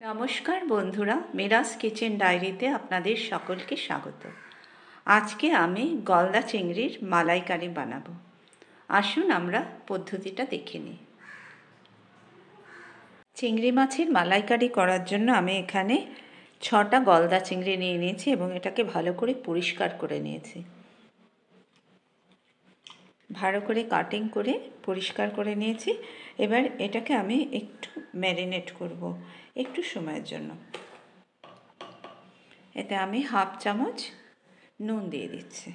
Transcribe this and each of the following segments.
নমস্কার বন্ধুরা, মিরাজ কিচেন ডায়েরিতে আপনাদের সকলকে স্বাগত। আজকে আমি গলদা চিংড়ির মালাইকারি বানাবো। আসুন আমরা পদ্ধতিটা দেখে নিই। চিংড়ি মাছের মালাইকারি করার জন্য আমি এখানে 6টা গলদা চিংড়ি নিয়ে নিয়েছি এবং এটাকে ভালো করে পরিষ্কার করে নিয়েছি। ভালো করে কাটিং করে পরিষ্কার করে নিয়েছি। এবার এটাকে আমি একটু ম্যারিনেট করব একটু সময়ের জন্য। এতে আমি হাফ চামচ নুন দিয়ে দিচ্ছি,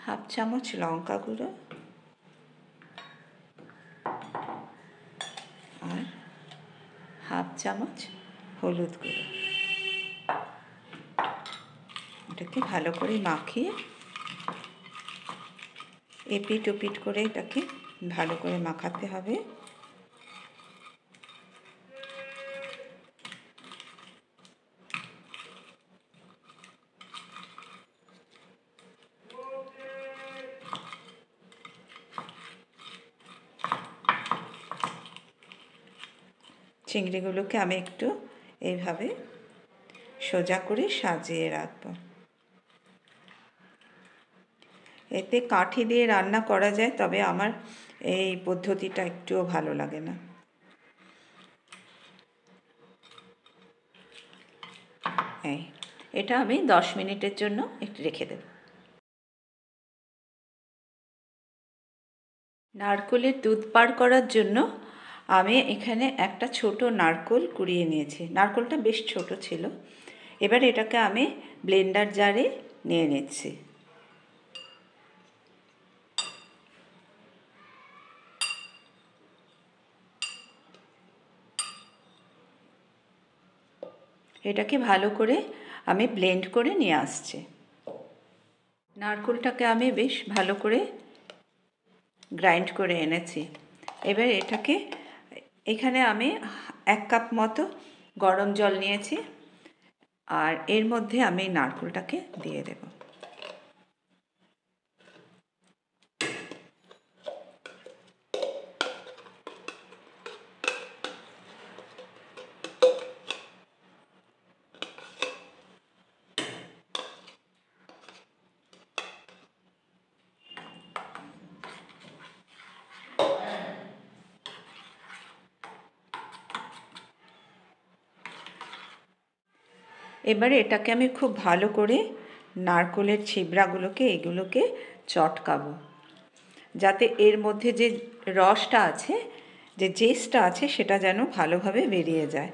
হাফ চামচ লঙ্কা গুঁড়ো আর হাফ চামচ হলুদ গুঁড়ো। এটাকে ভালো করে মাখিয়ে এপিট ওপিট করে এটাকে ভালো করে মাখাতে হবে। চিংড়িগুলোকে আমি একটু এইভাবে সোজা করে সাজিয়ে রাখব। এতে কাঠি দিয়ে রান্না করা যায়, তবে আমার এই পদ্ধতিটা একটুও ভালো লাগে না। এটা আমি 10 মিনিটের জন্য একটু রেখে দেব। নারকেলের দুধ পার করার জন্য আমি এখানে একটা ছোট নারকেল কুড়িয়ে নিয়েছি। নারকেলটা বেশ ছোট ছিল। এবার এটাকে আমি ব্লেন্ডার জারে নিয়ে নিচ্ছি। এটাকে ভালো করে আমি ব্লেন্ড করে নিয়ে আসছি। নারকেলটাকে আমি বেশ ভালো করে গ্রাইন্ড করে এনেছি। এবার এটাকে এখানে আমি 1 কাপ মতো গরম জল নিয়েছি আর এর মধ্যে আমি নারকেলটাকে দিয়ে দেব। এবারে এটাকে আমি খুব ভালো করে নারকেলের ছিবড়াগুলোকে এগুলোকে চটকাবো, যাতে এর মধ্যে যে রসটা আছে, যে জেসটা আছে, সেটা যেন ভালোভাবে বেরিয়ে যায়।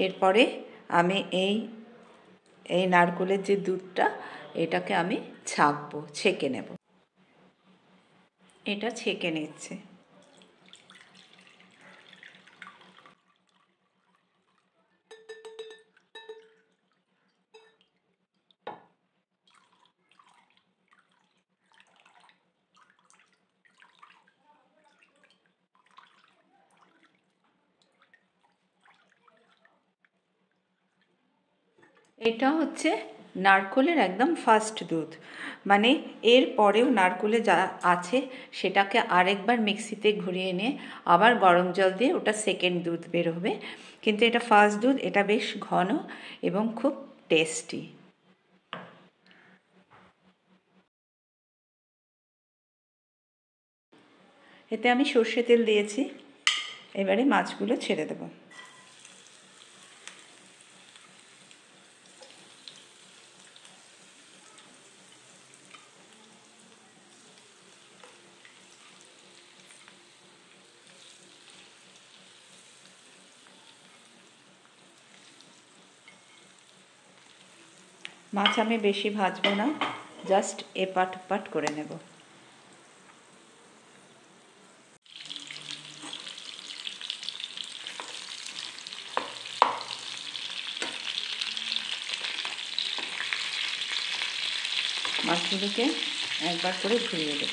এরপরে আমি এই নারকেলের যে দুধটা, এটাকে আমি ছেঁকে নেব। এটা ছেঁকে নিচ্ছে। এটা হচ্ছে নারকেলের একদম ফার্স্ট দুধ, মানে এর পরেও নারকেলে যা আছে সেটাকে আরেকবার মিক্সিতে ঘুরিয়ে নিয়ে আবার গরম জল দিয়ে ওটা সেকেন্ড দুধ বের হবে। কিন্তু এটা ফার্স্ট দুধ, এটা বেশ ঘন এবং খুব টেস্টি। এতে আমি সর্ষে তেল দিয়েছি। এবারে মাছগুলো ছেড়ে দেব। মাছ আমি বেশি ভাজবো না, জাস্ট এপাট ওপাট করে নেব। মাছগুলোকে একবার করে ঘুরিয়ে দেব।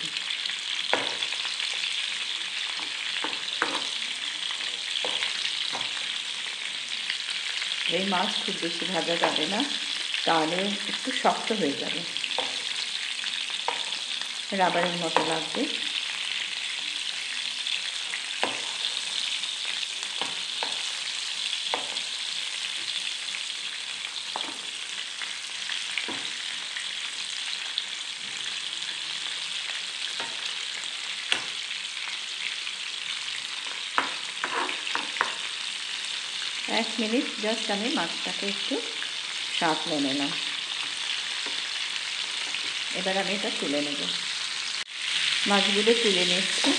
এই মাছ খুব বেশি ভাজা যাবে না, তাহলে একটু শক্ত হয়ে যাবে, রাবারের মতো লাগবে। এক মিনিট জাস্ট আমি মাছটাকে একটু সাঁতলে নিলাম। এবার আমি এটা তুলে নেব। মাছগুলো তুলে নিচ্ছি।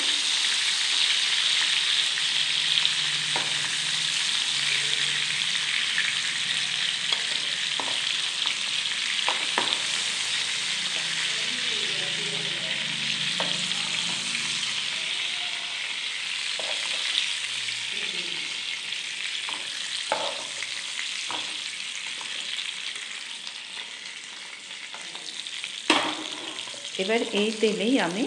এবার এই তেলেই আমি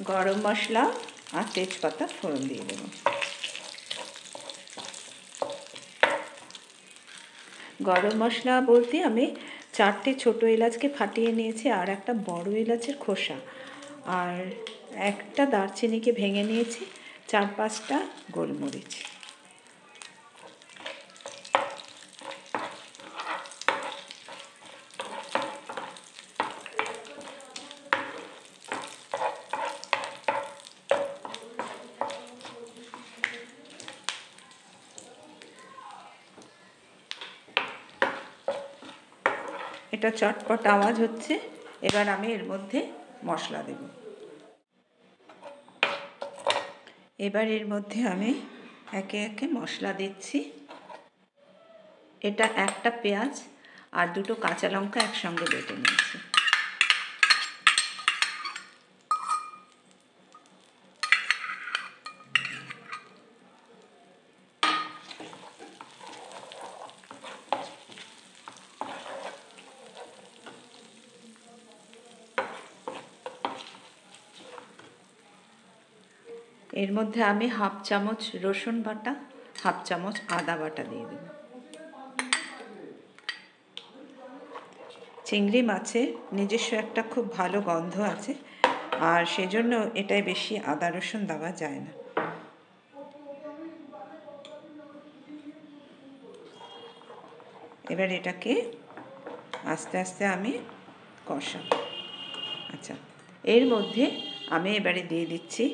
গরম মশলা আর তেজপাতা ফোড়ন দিয়ে দেব। গরম মশলা বলতে আমি 4টে ছোটো এলাচকে ফাটিয়ে নিয়েছি, আর একটা বড় এলাচের খোসা, আর একটা দারচিনিকে ভেঙে নিয়েছি, 4-5টা গোলমরিচ। এটা চটপট আওয়াজ হচ্ছে। এবার আমি এর মধ্যে মশলা দেব। এবার এর মধ্যে আমি একে একে মশলা দিচ্ছি। এটা একটা পেঁয়াজ আর 2টো কাঁচা লঙ্কা একসঙ্গে বেটে নিয়েছি। এর মধ্যে আমি 1/2 চামচ রসুন বাটা, 1/2 চামচ আদা বাটা দিয়ে দেব। চিংড়ি মাছের নিজস্ব একটা খুব ভালো গন্ধ আছে, আর সেজন্য এটায় বেশি আদা রসুন দেওয়া যায় না। এবার এটাকে আস্তে আস্তে আমি কষাবো। আচ্ছা, এর মধ্যে আমি এবারে দিয়ে দিচ্ছি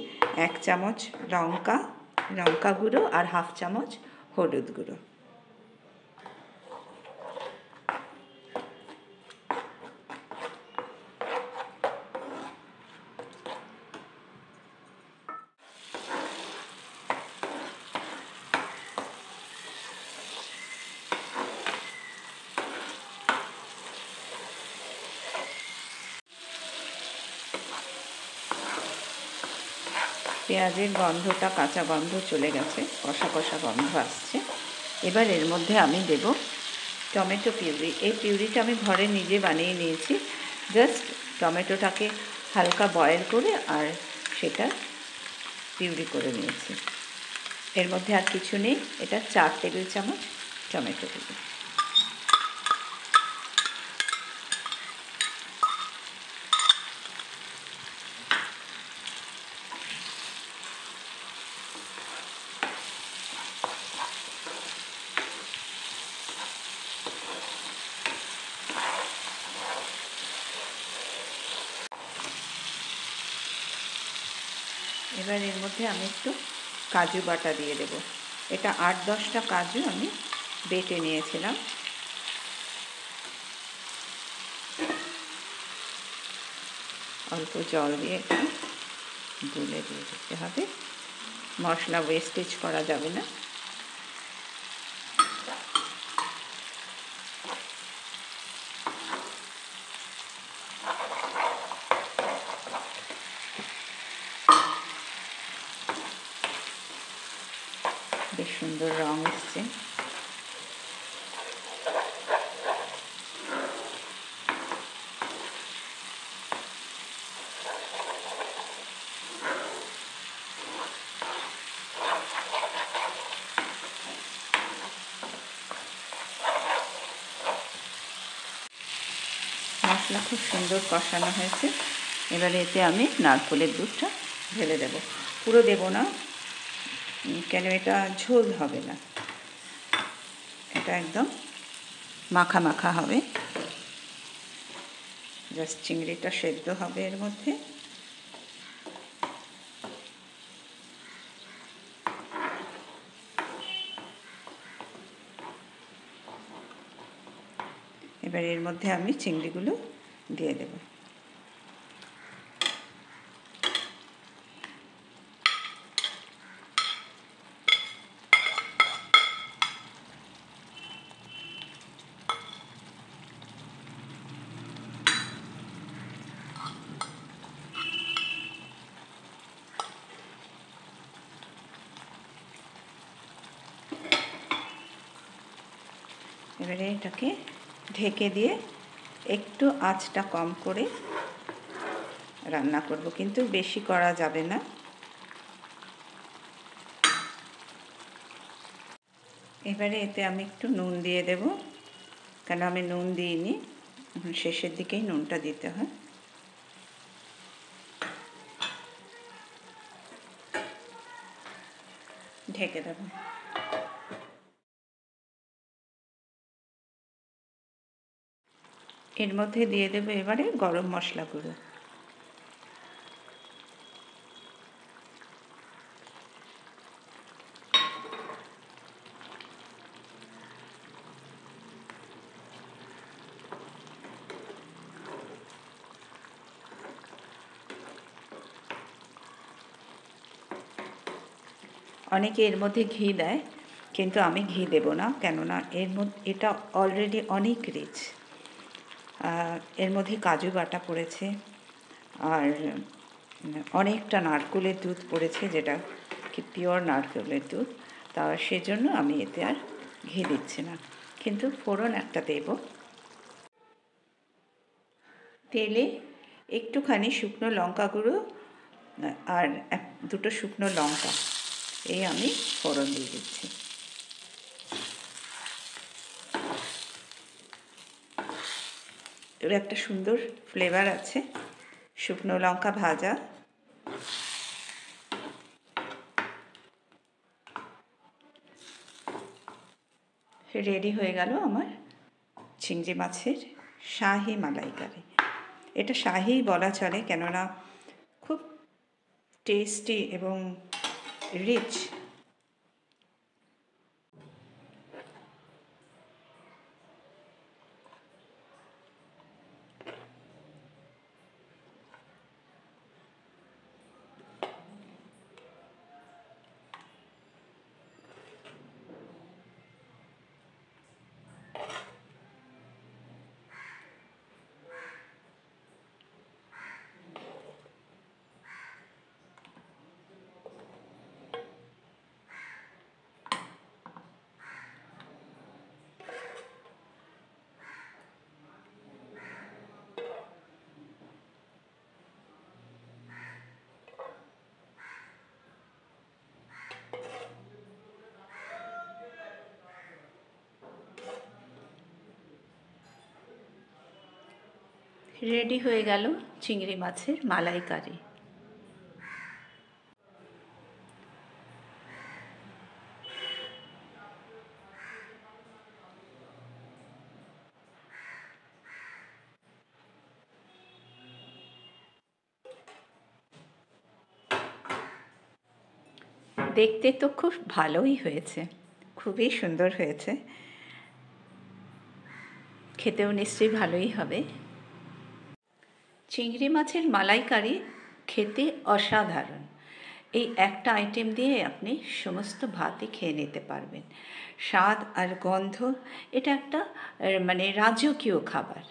1 চামচ লঙ্কা গুঁড়ো আর 1/2 চামচ হলুদ গুঁড়ো। পেঁয়াজের গন্ধটা, কাঁচা গন্ধ চলে গেছে, কষা কষা গন্ধ আসছে। এবার এর মধ্যে আমি দেব টমেটো পিউরি। এই পিউরিটা আমি ঘরে নিজে বানিয়ে নিয়েছি। জাস্ট টমেটোটাকে হালকা বয়েল করে আর সেটা পিউরি করে নিয়েছি। এর মধ্যে আর কিছু নেই। এটা 4 টেবিল চামচ টমেটো পিউরি। এবার এর মধ্যে আমি একটু কাজু বাটা দিয়ে দেব। এটা 8-10টা কাজু আমি বেটে নিয়েছিলাম। অল্প জল দিয়ে একটু গুলে দিয়ে দিতে হবে। মশলা ওয়েস্টেজ করা যাবে না। বেশ সুন্দর রং এসছে। মশলা খুব সুন্দর কষানো হয়েছে। এবারে এতে আমি নারকেলের দুধটা ঢেলে দেব, পুরো দেব না, কেন এটা ঝোল হবে না, এটা একদম মাখা মাখা হবে, জাস্ট চিংড়িটা সেদ্ধ হবে এর মধ্যে। এবার এর মধ্যে আমি চিংড়িগুলো দিয়ে দেব। এবারে এটাকে ঢেকে দিয়ে একটু আঁচটা কম করে রান্না করব, কিন্তু বেশি করা যাবে না। এবারে এতে আমি একটু নুন দিয়ে দেব, কেন আমি নুন দিইনি, শেষের দিকেই নুনটা দিতে হয়। ঢেকে দেব। এর মধ্যে দিয়ে দেব এবারে গরম মশলা গুঁড়ো। অনেকে এর মধ্যে ঘি দেয়, কিন্তু আমি ঘি দেব না, কেননা এর মধ্যে এটা অলরেডি অনেক রিচ। এর মধ্যে কাজু বাটা পড়েছে, আর অনেকটা নারকেলের দুধ পড়েছে, যেটা কি পিওর নারকেলের দুধ, তা সেজন্য আমি এতে আর ঘি দিচ্ছি না, কিন্তু ফোড়ন একটা দেব। তেলে একটুখানি শুকনো লঙ্কা গুঁড়ো আর দুটো শুকনো লঙ্কা এই আমি ফোড়ন দিয়ে দিচ্ছি। এর একটা সুন্দর ফ্লেভার আছে, শুকনো লঙ্কা ভাজা। রেডি হয়ে গেল আমার চিংড়ি মাছের শাহি মালাইকারি। এটা শাহি বলা চলে, কেননা খুব টেস্টি এবং রিচ। রেডি হয়ে গেল চিংড়ি মাছের মালাইকারি। দেখতে তো খুব ভালোই হয়েছে, খুবই সুন্দর হয়েছে, খেতেও নিশ্চয়ই ভালোই হবে। চিংড়ি মাছের মালাইকারি খেতে অসাধারণ। এই একটা আইটেম দিয়ে আপনি সমস্ত ভাতই খেয়ে নিতে পারবেন। স্বাদ আর গন্ধ, এটা একটা মানে রাজকীয় খাবার।